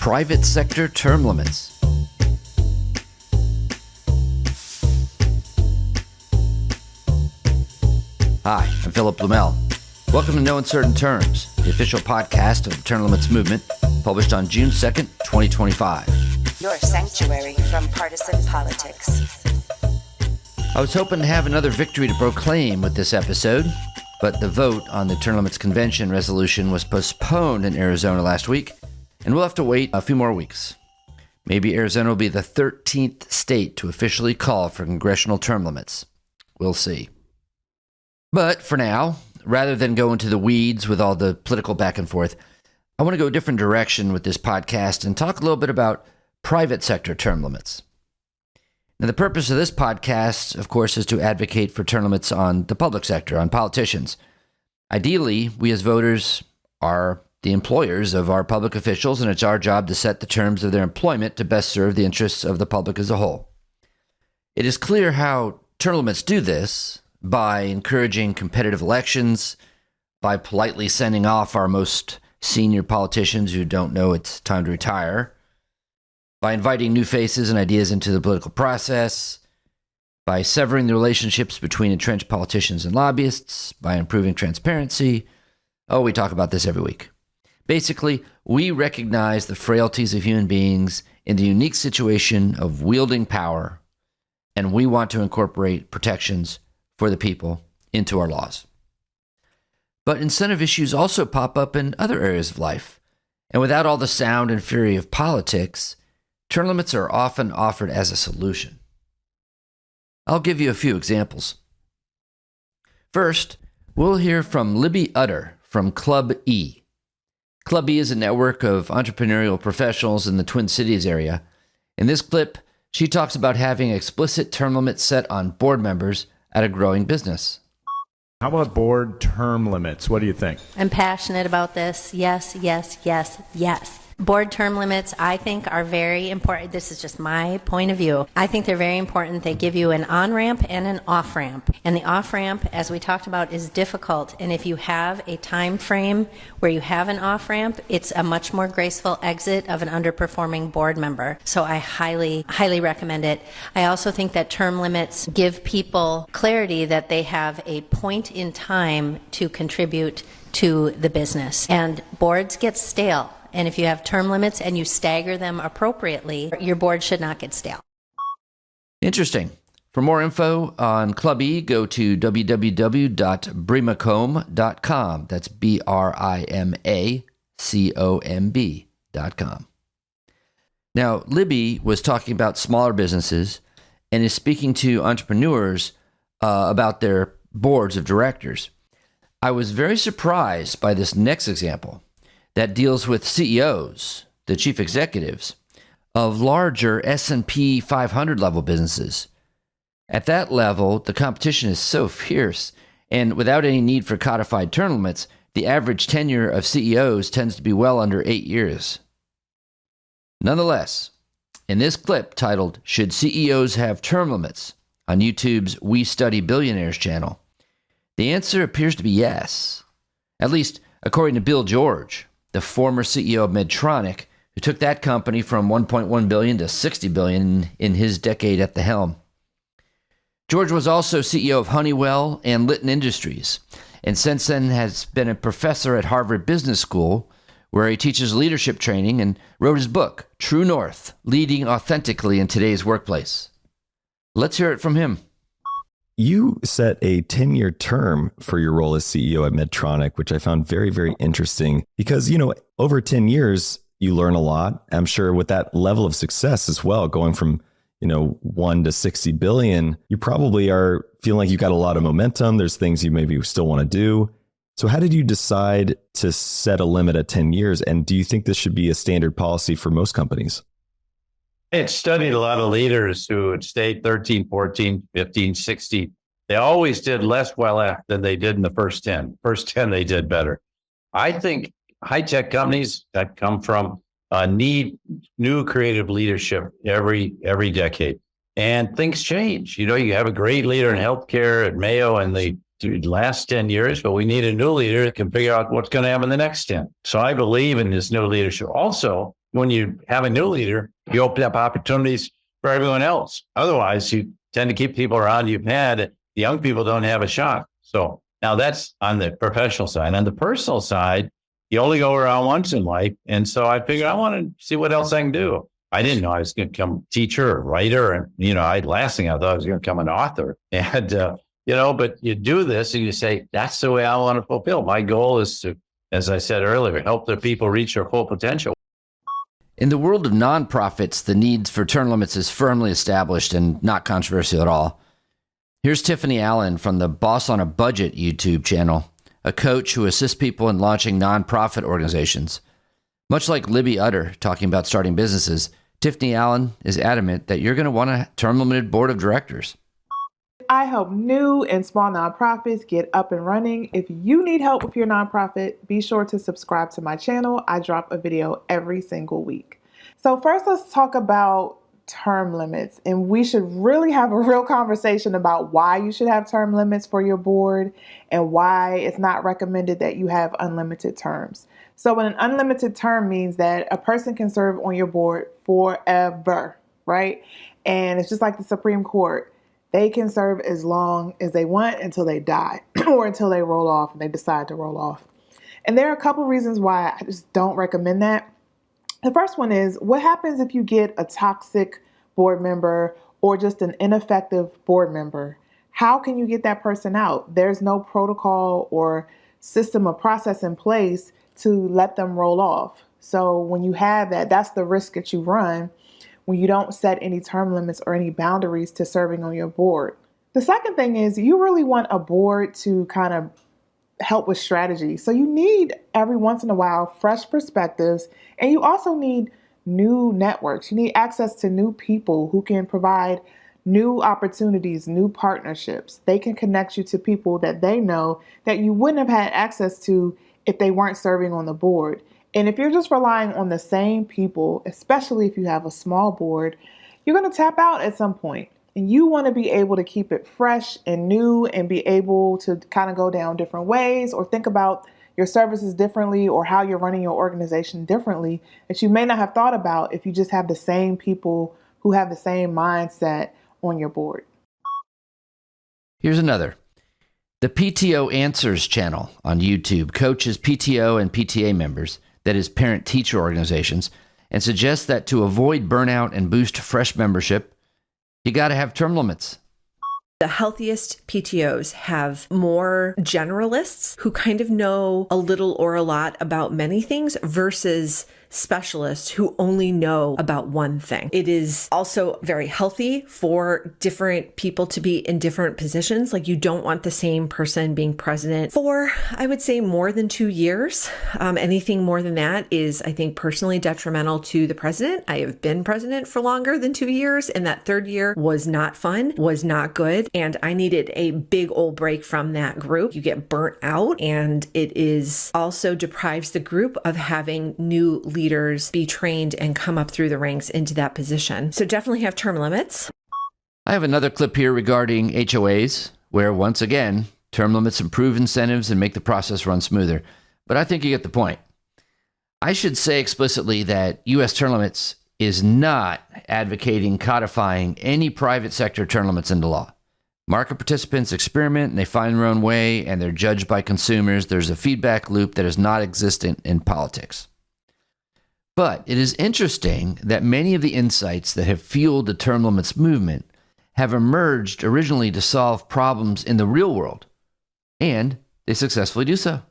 private sector term limits. Hi, I'm Philip Blumel. Welcome to No Uncertain Terms, the official podcast of the term limits movement, published on June 2nd, 2025. Your sanctuary from partisan politics. I was hoping to have another victory to proclaim with this episode, but the vote on the term limits convention resolution was postponed in Arizona last week, and we'll have to wait a few more weeks. Maybe Arizona will be the 13th state to officially call for congressional term limits. We'll see. But for now, rather than go into the weeds with all the political back and forth, I want to go a different direction with this podcast and talk a little bit about private sector term limits. Now, the purpose of this podcast, of course, is to advocate for term limits on the public sector, on politicians. Ideally, we as voters are the employers of our public officials, and it's our job to set the terms of their employment to best serve the interests of the public as a whole. It is clear how term limits do this by encouraging competitive elections, by politely sending off our most senior politicians who don't know it's time to retire, by inviting new faces and ideas into the political process, by severing the relationships between entrenched politicians and lobbyists, by improving transparency. Oh, we talk about this every week. Basically, we recognize the frailties of human beings in the unique situation of wielding power, and we want to incorporate protections for the people into our laws. But incentive issues also pop up in other areas of life, and without all the sound and fury of politics, term limits are often offered as a solution. I'll give you a few examples. First, we'll hear from Libby Utter from Club E. Club E is a network of entrepreneurial professionals in the Twin Cities area. In this clip, she talks about having explicit term limits set on board members at a growing business. How about board term limits? What do you think? I'm passionate about this. Yes, yes, yes, yes. Board term limits, I think, are very important. This is just my point of view. I think they're very important. They give you an on-ramp and an off-ramp. And the off-ramp, as we talked about, is difficult. And if you have a time frame where you have an off-ramp, it's a much more graceful exit of an underperforming board member. So I highly, highly recommend it. I also think that term limits give people clarity that they have a point in time to contribute to the business. And boards get stale. And if you have term limits and you stagger them appropriately, your board should not get stale. Interesting. For more info on Club E, go to www.brimacomb.com. That's BRIMACOMB.com. Now, Libby was talking about smaller businesses and is speaking to entrepreneurs about their boards of directors. I was very surprised by this next example that deals with CEOs, the chief executives, of larger S&P 500 level businesses. At that level, the competition is so fierce, and without any need for codified term limits, the average tenure of CEOs tends to be well under 8 years. Nonetheless, in this clip titled, "Should CEOs Have Term Limits?" on YouTube's We Study Billionaires channel, the answer appears to be yes, at least according to Bill George, the former CEO of Medtronic, who took that company from $1.1 billion to $60 billion in his decade at the helm. George was also CEO of Honeywell and Litton Industries, and since then has been a professor at Harvard Business School, where he teaches leadership training and wrote his book, True North, Leading Authentically in Today's Workplace. Let's hear it from him. You set a 10-year term for your role as CEO at Medtronic, which I found very, very interesting because, over 10 years, you learn a lot. I'm sure with that level of success as well, going from, 1 to 60 billion, you probably are feeling like you got a lot of momentum. There's things you maybe still want to do. So how did you decide to set a limit at 10 years? And do you think this should be a standard policy for most companies? I had studied a lot of leaders who had stayed 13, 14, 15, 60. They always did less well than they did in the first 10. First 10, they did better. I think high-tech companies that come from need new creative leadership every decade. And things change. You have a great leader in healthcare at Mayo and the last 10 years, but we need a new leader that can figure out what's going to happen in the next 10. So I believe in this new leadership. Also, when you have a new leader, you open up opportunities for everyone else. Otherwise, you tend to keep people around you've had. The young people don't have a shot. So now that's on the professional side. On the personal side, you only go around once in life. And so I figured I want to see what else I can do. I didn't know I was going to become a teacher or writer. And, last thing I thought I was going to become an author. And, but you do this and you say, that's the way I want to fulfill. My goal is to, as I said earlier, help the people reach their full potential. In the world of nonprofits, the need for term limits is firmly established and not controversial at all. Here's Tiffany Allen from the Boss on a Budget YouTube channel, a coach who assists people in launching nonprofit organizations. Much like Libby Utter talking about starting businesses, Tiffany Allen is adamant that you're going to want a term-limited board of directors. I help new and small nonprofits get up and running. If you need help with your nonprofit, be sure to subscribe to my channel. I drop a video every single week. So first, let's talk about term limits. And we should really have a real conversation about why you should have term limits for your board and why it's not recommended that you have unlimited terms. So an unlimited term means that a person can serve on your board forever, right? And it's just like the Supreme Court. They can serve as long as they want until they die or until they roll off and they decide to roll off. And there are a couple reasons why I just don't recommend that. The first one is, what happens if you get a toxic board member or just an ineffective board member? How can you get that person out? There's no protocol or system or process in place to let them roll off. So when you have that, that's the risk that you run when you don't set any term limits or any boundaries to serving on your board. The second thing is, you really want a board to kind of help with strategy. So you need every once in a while fresh perspectives, and you also need new networks. You need access to new people who can provide new opportunities, new partnerships. They can connect you to people that they know that you wouldn't have had access to if they weren't serving on the board. And if you're just relying on the same people, especially if you have a small board, you're going to tap out at some point. And you want to be able to keep it fresh and new and be able to kind of go down different ways or think about your services differently or how you're running your organization differently that you may not have thought about if you just have the same people who have the same mindset on your board. Here's another. The PTO Answers channel on YouTube coaches PTO and PTA members, that is parent-teacher organizations, and suggests that to avoid burnout and boost fresh membership, you got to have term limits. The healthiest PTOs have more generalists who kind of know a little or a lot about many things versus specialists who only know about one thing. It is also very healthy for different people to be in different positions. Like, you don't want the same person being president for, I would say, more than 2 years. Anything more than that is, I think, personally detrimental to the president. I have been president for longer than 2 years, and that third year was not fun, was not good. And I needed a big old break from that group. You get burnt out, and it is also deprives the group of having new leaders be trained and come up through the ranks into that position. So definitely have term limits. I have another clip here regarding HOAs, where once again, term limits improve incentives and make the process run smoother. But I think you get the point. I should say explicitly that U.S. term limits is not advocating codifying any private sector term limits into law. Market participants experiment and they find their own way, and they're judged by consumers. There's a feedback loop that is not existent in politics. But it is interesting that many of the insights that have fueled the term limits movement have emerged originally to solve problems in the real world, and they successfully do so.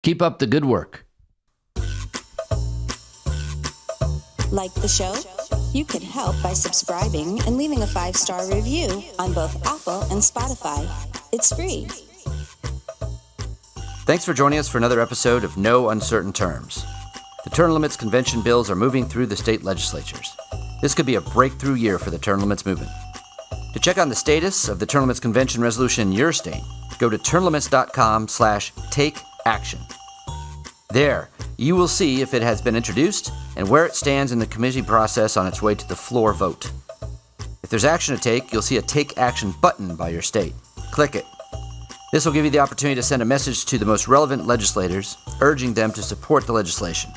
Keep up the good work. Like the show? You can help by subscribing and leaving a 5-star review on both Apple and Spotify. It's free. Thanks for joining us for another episode of No Uncertain Terms. The term limits convention bills are moving through the state legislatures. This could be a breakthrough year for the term limits movement. To check on the status of the term limits convention resolution in your state, go to termlimits.com/takeaction. There, you will see if it has been introduced and where it stands in the committee process on its way to the floor vote. If there's action to take, you'll see a Take Action button by your state. Click it. This will give you the opportunity to send a message to the most relevant legislators, urging them to support the legislation.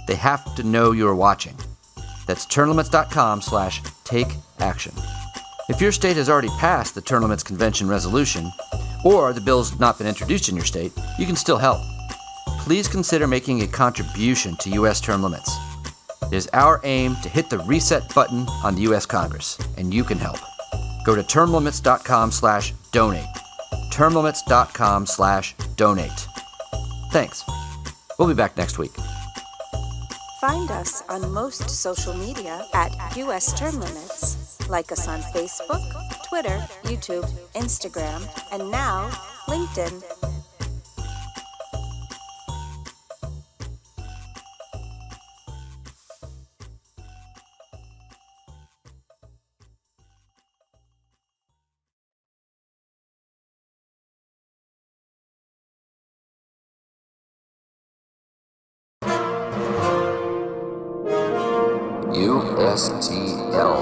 They have to know you're watching. That's termlimits.com/take-action. If your state has already passed the Term Limits Convention resolution, or the bill's not been introduced in your state, you can still help. Please consider making a contribution to U.S. term limits. It is our aim to hit the reset button on the U.S. Congress, and you can help. Go to termlimits.com/donate. termlimits.com/donate. Thanks. We'll be back next week. Find us on most social media at US Term Limits. Like us on Facebook, Twitter, YouTube, Instagram, and now LinkedIn. USTL.